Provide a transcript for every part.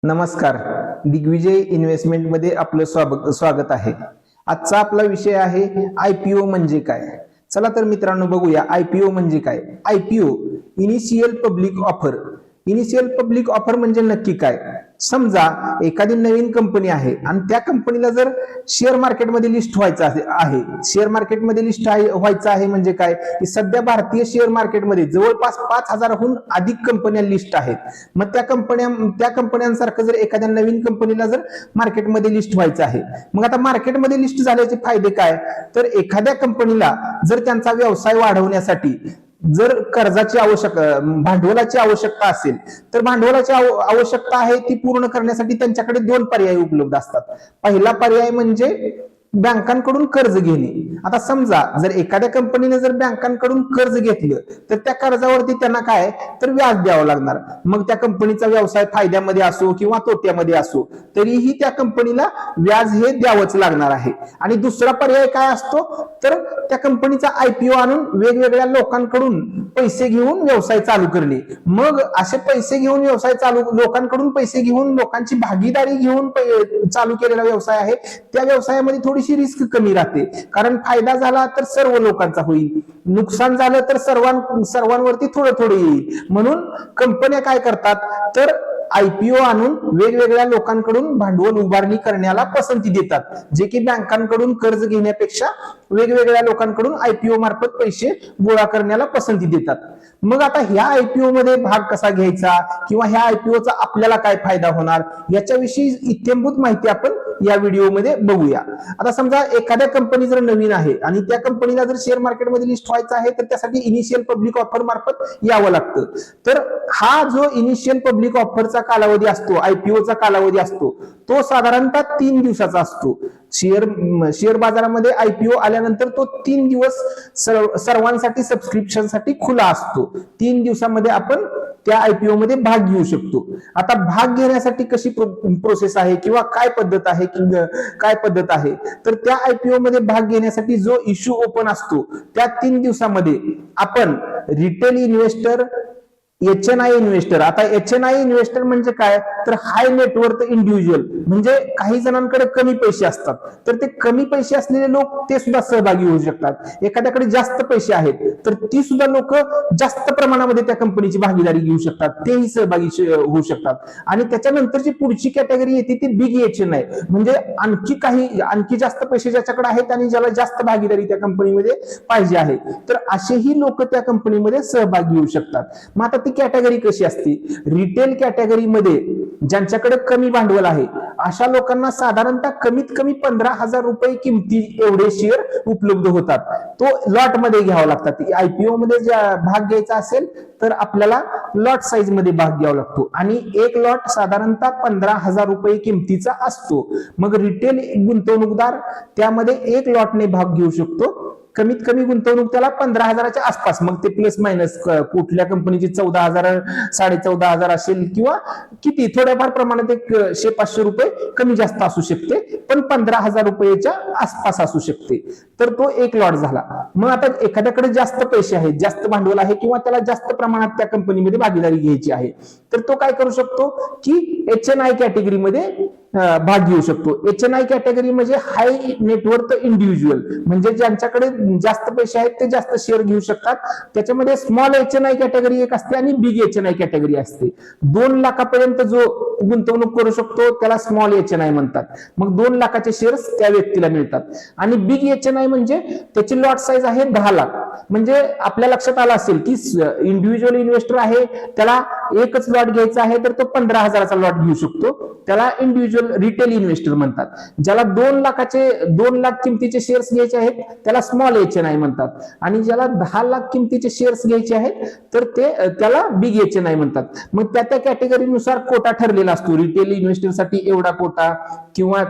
नमस्कार. दिग्विजय इन्व्हेस्टमेंटमध्ये आपलं स्वागत आहे. आजचा आपला विषय आहे आयपीओ म्हणजे काय. चला तर मित्रांनो बघूया आयपीओ म्हणजे काय. IPO initial public offer. Initial public offer म्हणजे नक्की काय. समजा एखादी नवीन कंपनी आहे आणि त्या कंपनीला जर शेअर मार्केटमध्ये लिस्ट व्हायचं आहे. शेअर मार्केटमध्ये लिस्ट व्हायचं आहे म्हणजे काय की सध्या भारतीय शेअर मार्केटमध्ये जवळपास 5,000हून अधिक कंपन्या लिस्ट आहेत. मग त्या कंपन्यांसारखं जर एखाद्या नवीन कंपनीला जर मार्केटमध्ये लिस्ट व्हायचं आहे, मग आता मार्केटमध्ये लिस्ट झाल्याचे फायदे काय. तर एखाद्या कंपनीला जर त्यांचा व्यवसाय वाढवण्यासाठी जर भांडवलाची आवश्यकता असेल तर भांडवलाची आवश्यकता आहे ती पूर्ण करण्यासाठी त्यांच्याकडे दोन पर्याय उपलब्ध असतात. पहिला पर्याय म्हणजे बँकांकडून कर्ज घेणे. आता समजा जर एखाद्या कंपनीने जर बँकांकडून कर्ज घेतलं तर त्या कर्जावरती त्यांना काय तर व्याज द्यावं लागणार. मग त्या कंपनीचा व्यवसाय फायद्यामध्ये असो किंवा तोट्यामध्ये असो तरीही त्या कंपनीला व्याज हे द्यावंच लागणार आहे. आणि दुसरा पर्याय काय असतो तर त्या कंपनीचा आयपीओ आणून वेगवेगळ्या लोकांकडून पैसे घेऊन व्यवसाय चालू करणे. मग असे पैसे घेऊन व्यवसाय लोकांकडून पैसे घेऊन लोकांची भागीदारी घेऊन चालू केलेला व्यवसाय आहे. त्या व्यवसायामध्ये थोडीशी रिस्क कमी राहते, कारण फायदा झाला तर सर्व लोकांचा होईल, नुकसान झालं तर सर्वांवरती थोडं थोडं येईल. म्हणून कंपन्या काय करतात तर आयपीओ आणून वेगवेगळ्या लोकांकडून भांडवल उभारणी करण्याला पसंती देतात, जे की बँकांकडून कर्ज घेण्यापेक्षा वेगवेगळ्या लोकांकडून आयपीओ मार्फत पैसे गोळा करण्याला पसंती देतात. मग आता ह्या आयपीओ मध्ये भाग कसा घ्यायचा किंवा ह्या आयपीओचा आपल्याला काय फायदा होणार याच्याविषयी इत्थंभूत माहिती आपण या व्हिडिओमध्ये बघूया. आता समजा एखाद्या कंपनी जर नवीन आहे आणि त्या कंपनीला जर शेअर मार्केटमध्ये लिस्ट व्हायचं आहे तर त्यासाठी इनिशियल पब्लिक ऑफर मार्फत यावं लागतं. तर हा जो इनिशियल पब्लिक ऑफरचा कालावधी असतो, आयपीओचा कालावधी असतो, तो साधारणतः 3 दिवसाचा असतो. शेअर बाजारामध्ये आयपीओ आल्यानंतर तो 3 दिवस सर्वांसाठी सबस्क्रिप्शनसाठी खुला असतो. 3 दिवसामध्ये आपण त्या आयपीओ मध्ये भाग घेऊ शकतो. आता भाग घेण्यासाठी कशी प्रोसेस आहे किंवा काय पद्धत आहे तर त्या आयपीओ मध्ये भाग घेण्यासाठी जो इश्यू ओपन असतो त्या 3 दिवसामध्ये आपण रिटेल इन्व्हेस्टर, HNI इन्व्हेस्टर. आता HNI इन्व्हेस्टर म्हणजे काय तर हाय नेटवर्थ इंडिव्हिज्युअल, म्हणजे काही जणांकडे कमी पैसे असतात तर ते कमी पैसे असलेले लोक ते सुद्धा सहभागी होऊ शकतात. एखाद्याकडे जास्त पैसे आहेत तर ती सुद्धा लोक जास्त प्रमाणामध्ये त्या कंपनीची भागीदारी घेऊ शकतात, तेही सहभागी होऊ शकतात. आणि त्याच्यानंतरची पुढची कॅटेगरी येते ती बिग HNI, म्हणजे आणखी जास्त पैसे ज्याच्याकडे आहेत आणि ज्याला जास्त भागीदारी त्या कंपनीमध्ये पाहिजे आहे, तर असेही लोक त्या कंपनीमध्ये सहभागी होऊ शकतात. मग आता ती कॅटेगरी कशी असते. रिटेल कॅटेगरीमध्ये ज्यांच्याकडे कमी भांडवल आहे अशा लोकांना साधारणतः कमीत कमी 15,000 रुपये किमती एवढे शेअर उपलब्ध होतात. तो लॉट मध्ये घ्यावा लागतात. आयपीओ मध्ये भाग घ्यायचा असेल तर आपल्याला लॉट साईज मध्ये भाग घ्यावा लागतो आणि एक लॉट साधारणतः 15,000 रुपये किमतीचा असतो. मग रिटेल गुंतवणूकदार त्यामध्ये एक लॉटने भाग घेऊ शकतो. कमीत कमी गुंतवणूक त्याला 15,000च्या आसपास, मग ते प्लस मायनस कुठल्या कंपनीची 14,000 14,500 असेल किंवा किती थोड्याफार प्रमाणात 100-500 रुपये कमी जास्त असू शकते, पण 15,000 रुपयेच्या आसपास असू शकते. तर तो एक लॉट झाला. मग आता एखाद्याकडे जास्त पैसे आहेत, जास्त भांडवल आहे किंवा त्याला जास्त प्रमाणात त्या कंपनीमध्ये भागीदारी घ्यायची आहे तर तो काय करू शकतो की HNI कॅटेगरीमध्ये भाग घेऊ शकतो. HNI कॅटेगरी म्हणजे हाय नेटवर्थ इंडिव्हिज्युअल, म्हणजे ज्यांच्याकडे जास्त पैसे आहेत ते जास्त शेअर घेऊ शकतात. त्याच्यामध्ये स्मॉल HNI कॅटेगरी एक असते आणि बिग HNI कॅटेगरी असते. 2 लाखापर्यंत जो गुंतवणूक करू शकतो त्याला स्मॉल HNI म्हणतात. मग 2 लाखाचे शेअर्स त्या व्यक्तीला मिळतात. आणि बिग HNI म्हणजे त्याची लॉट साईज आहे 10 लाख. म्हणजे आपल्या लक्षात आलं असेल की इंडिव्हिज्युअल इन्व्हेस्टर आहे त्याला एकच लॉट घ्यायचा आहे तर तो 15,000चा लॉट घेऊ शकतो, त्याला इंडिव्हिज्युअल रिटेल इन्व्हेस्टर म्हणतात. ज्याला 2 लाख किमतीचे शेअर्स घ्यायचे आहेत त्याला स्मॉल HNI म्हणतात. आणि ज्याला 10 लाख किमतीचे शेअर्स घ्यायचे आहेत तर त्याला बिग HNI म्हणतात. मग त्या कॅटेगरीनुसार कोटा ठरलेला असतो. रिटेल इन्व्हेस्टरसाठी एवढा कोटा किंवा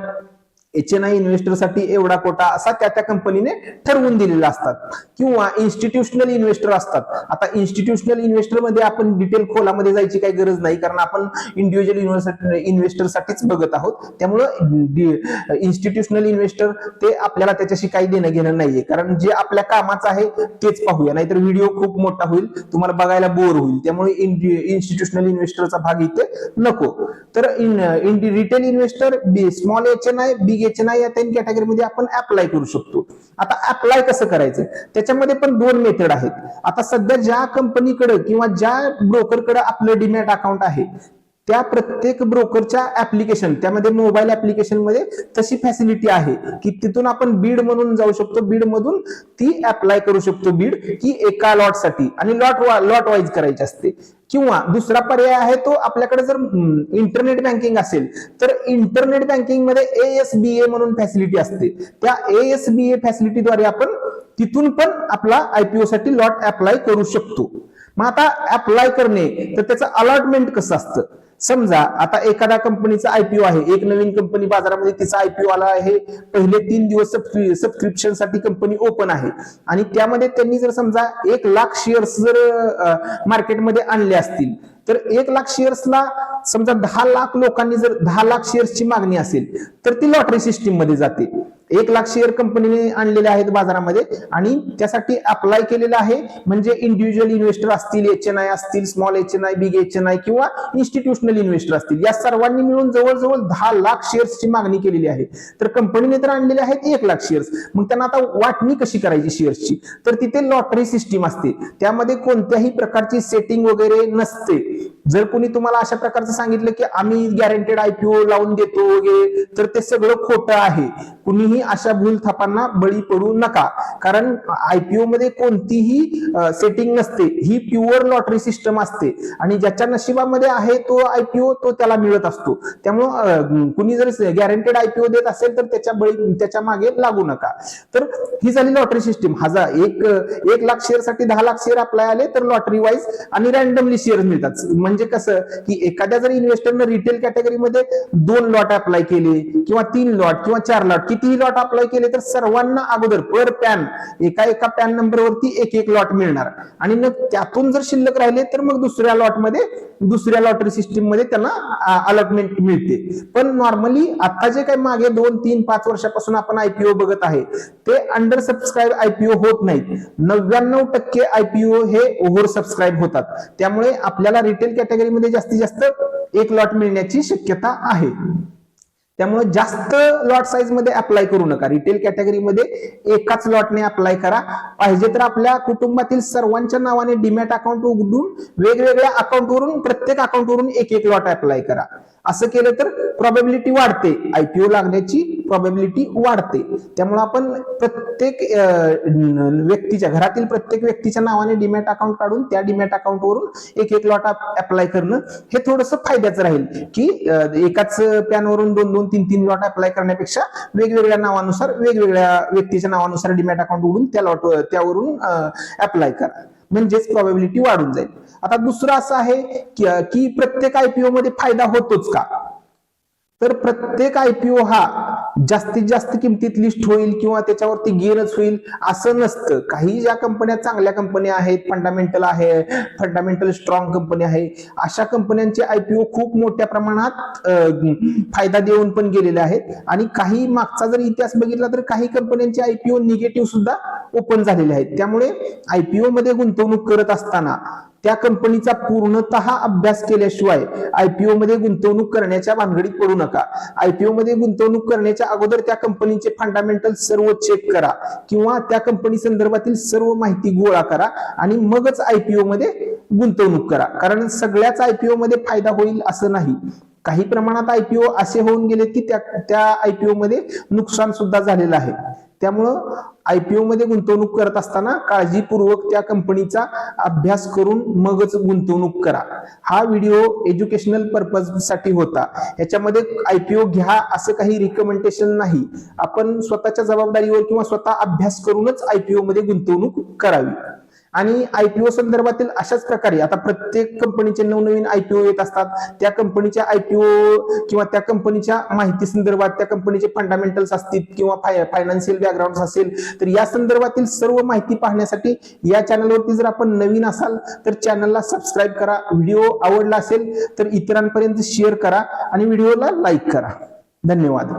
HNI इन्व्हेस्टरसाठी एवढा कोटा असा त्या कंपनीने ठरवून दिलेला असतात. किंवा इन्स्टिट्यूशनल इन्व्हेस्टर असतात. आता इन्स्टिट्यूशनल इन्व्हेस्टर मध्ये आपण डिटेल खोलामध्ये जायची काही गरज नाही, कारण आपण इंडिव्हिज्युअल इन्व्हेस्टर साठीच बघत आहोत. त्यामुळं इन्स्टिट्यूशनल इन्व्हेस्टर ते आपल्याला त्याच्याशी काही देणं घेणं नाहीये, कारण जे आपल्या कामाचं आहे तेच पाहूया, नाहीतर व्हिडिओ खूप मोठा होईल, तुम्हाला बघायला बोर होईल. त्यामुळे इन्स्टिट्यूशनल इन्व्हेस्टरचा भाग इथे नको. तर retail investor, small HNI, big HNI या 3 कॅटेगरीमध्ये आपण अप्लाय करू शकतो. आता अप्लाय कसं करायचं, त्याच्यामध्ये पण 2 मेथड आहेत. आता सध्या ज्या कंपनीकडे किंवा ज्या ब्रोकरकडे आपलं डीमॅट अकाउंट आहे त्या प्रत्येक ब्रोकरच्या ऍप्लिकेशन, त्यामध्ये मोबाईल ऍप्लिकेशन मध्ये तशी फॅसिलिटी आहे की तिथून आपण बीड म्हणून जाऊ शकतो, बीड मधून ती अप्लाय करू शकतो बीड की एका लॉटसाठी, आणि लॉट वाईज करायची असते. किंवा दुसरा पर्याय आहे तो, आपल्याकडे जर इंटरनेट बँकिंग असेल तर इंटरनेट बँकिंग मध्ये ASBA म्हणून फॅसिलिटी असते. त्या ASBA फॅसिलिटीद्वारे आपण तिथून पण आपला IPO साठी लॉट अप्लाय करू शकतो. मग आता अप्लाय करणे, तर त्याचं अलॉटमेंट कसं असतं. समजा आता एखाद्या कंपनीचा IPO आहे, एक नवीन कंपनी बाजारामध्ये तिचा IPO आला आहे, पहिले 3 दिवस सबस्क्रिप्शन साठी कंपनी ओपन आहे, आणि त्यामध्ये त्यांनी जर समजा 1 लाख शेअर्स जर मार्केटमध्ये आणले असतील, तर 1 लाख शेअर्सला समजा 10 लाख लोकांनी जर 10 लाख शेअर्सची मागणी असेल तर ती लॉटरी सिस्टीम मध्ये जाते. 1 लाख शेअर कंपनीने आणलेले आहेत बाजारामध्ये आणि त्यासाठी अप्लाय केलेलं आहे. म्हणजे इंडिव्हिज्युअल इन्व्हेस्टर असतील, HNI असतील, स्मॉल HNI, बिग HNI किंवा इन्स्टिट्यूशनल इन्व्हेस्टर असतील, या सर्वांनी मिळून जवळजवळ 10 लाख शेअर्सची मागणी केलेली आहे. तर कंपनीने तर आणलेले आहेत 1 लाख शेअर्स. मग त्यांना आता वाटणी कशी करायची शेअर्सची, तर तिथे लॉटरी सिस्टीम असते. त्यामध्ये कोणत्याही प्रकारची सेटिंग वगैरे नसते. जर कोणी तुम्हाला अशा प्रकारचं सांगितलं की आम्ही गॅरंटेड IPO लावून देतो वगैरे, तर ते सगळं खोटं आहे. कुणीही अशा भूल थापांना बळी पडू नका, कारण IPO मध्ये कोणतीही सेटिंग नसते. ही प्युअर लॉटरी सिस्टम असते, आणि ज्याच्या नशिबामध्ये आहे तो IPO तो त्याला मिळत असतो. त्यामुळं कुणी जर गॅरंटेड IPO देत असेल तर त्याच्या मागे लागू नका. तर ही झाली लॉटरी सिस्टीम. 1 लाख शेअर साठी 10 लाख शेअर अप्लाय आले तर लॉटरी वाईज आणि रॅन्डमली शेअर मिळतात. म्हणजे कसं की एखाद्या जर इन्व्हेस्टरने रिटेल कॅटेगरीमध्ये 2 लॉट अप्लाय केले किंवा 3 लॉट किंवा 4 लॉट, कितीही लॉट अप्लाय केले तर सर्वांना अगोदर पर पॅन एका पॅन नंबरवरती 1 लॉट मिळणार, आणि मग त्यातून जर शिल्लक राहिले तर मग दुसऱ्या लॉटमध्ये, दुसऱ्या लॉटरी सिस्टीम मध्ये त्यांना अलॉटमेंट मिळते. पण नॉर्मली आता जे काही मागे 2, 3, 5 वर्षापासून आपण IPO बघत आहे ते अंडर सबस्क्राईब IPO होत नाहीत. 99% IPO हे ओव्हर सबस्क्राईब होतात. त्यामुळे आपल्याला रिटेल कॅटेगरीमध्ये जास्तीत जास्त 1 लॉट मिळण्याची शक्यता आहे. त्यामुळे जास्त लॉट साईज मध्ये अप्लाय करू नका. रिटेल कॅटेगरीमध्ये एकाच लॉटने अप्लाय करा. पाहिजे तर आपल्या कुटुंबातील सर्वांच्या नावाने डीमॅट अकाउंट उघडून वेगवेगळ्या अकाउंटवरून, प्रत्येक अकाउंटवरून 1 लॉट अप्लाय करा. असं केलं तर प्रोबॅबिलिटी वाढते, IPO लागण्याची प्रोबॅबिलिटी वाढते. त्यामुळे आपण प्रत्येक व्यक्तीच्या, घरातील प्रत्येक व्यक्तीच्या नावाने डीमॅट अकाउंट काढून त्या डीमॅट अकाउंटवरून 1 लॉट अप्लाय करणं हे थोडंसं फायद्याचं राहील, की एकाच पॅनवरून 2-2, 3-3 लॉट अप्लाय करण्यापेक्षा वेगवेगळ्या नावानुसार, वेगवेगळ्या व्यक्तीच्या नावानुसार डीमॅट अकाउंट उघडून त्यावरून अप्लाय करा, म्हणजेच प्रोबॅबिलिटी वाढून जाईल. आता दुसरं असं आहे की प्रत्येक IPO मध्ये फायदा होतोच का, तर प्रत्येक IPO हा जास्तीत जास्त किमतीत लिस्ट होईल किंवा त्याच्यावरती गेनच होईल असं नसतं. काही ज्या कंपन्या चांगल्या कंपन्या आहेत, फंडामेंटल स्ट्रॉंग कंपनी आहे, अशा कंपन्यांचे IPO खूप मोठ्या प्रमाणात फायदा देऊन पण गेलेले आहेत. आणि काही मागचा जर इतिहास बघितला तर काही कंपन्यांचे IPO निगेटिव्ह सुद्धा ओपन झालेले आहेत. त्यामुळे IPO मध्ये गुंतवणूक करत असताना त्या कंपनीचा पूर्णतः अभ्यास केल्याशिवाय IPO मध्ये गुंतवणूक करण्याच्या भानगडीत पडू नका. IPO मध्ये गुंतवणूक करण्याच्या अगोदर त्या कंपनीचे फंडामेंटल सर्व चेक करा किंवा त्या कंपनी संदर्भातील सर्व माहिती गोळा करा आणि मगच IPO मध्ये गुंतवणूक करा. कारण सगळ्याच IPO मध्ये फायदा होईल असं नाही. काही प्रमाणात IPO असे होऊन गेले की त्या IPO मध्ये नुकसान सुद्धा झालेलं आहे. त्यामुळं IPO मध्ये गुंतवणूक करत असताना काळजीपूर्वक त्या कंपनीचा अभ्यास करून मगच गुंतवणूक करा. हा व्हिडिओ एज्युकेशनल पर्पज साठी होता. याच्यामध्ये IPO घ्या असं काही रिकमेंडेशन नाही. आपण स्वतःच्या जबाबदारीवर किंवा स्वतः अभ्यास करूनच IPO मध्ये गुंतवणूक करावी. आणि आयपीओ संदर्भातील अशाच प्रकारे आता प्रत्येक कंपनीचे नवनवीन आयपीओ येत असतात. त्या कंपनीच्या आयपीओ किंवा त्या कंपनीच्या माहिती संदर्भात, त्या कंपनीचे फंडामेंटल्स असतील किंवा फायनान्शियल बॅकग्राऊंड असेल, तर या संदर्भातील सर्व माहिती पाहण्यासाठी या चॅनलवरती जर आपण नवीन असाल तर चॅनलला सबस्क्राईब करा. व्हिडिओ आवडला असेल तर इतरांपर्यंत शेअर करा आणि व्हिडिओला लाईक करा. धन्यवाद.